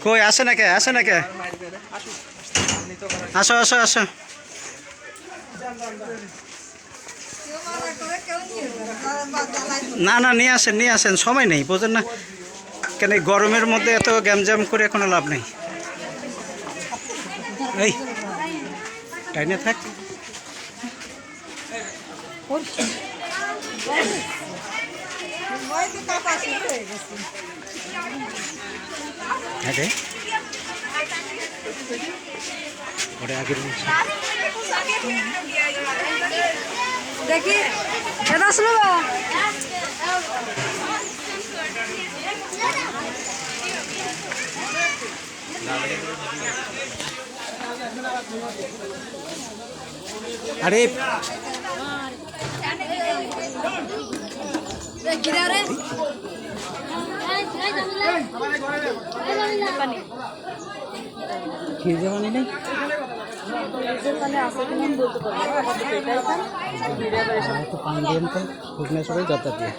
কই আসে না কে আসো আসো আসো না না নিয়ে আসেন সময় নেই বোঝেন না কেন এই গরমের মধ্যে এত গ্যামজাম করে কোনো লাভ নেই এই টাইনে থাক আগে ওরে আগে দেখি এটা আসলো আরে কিনারে খিদে মানে নেই তো পানি দিয়ে তো ভুবনেশ্বরে যাতায়াত দিয়ে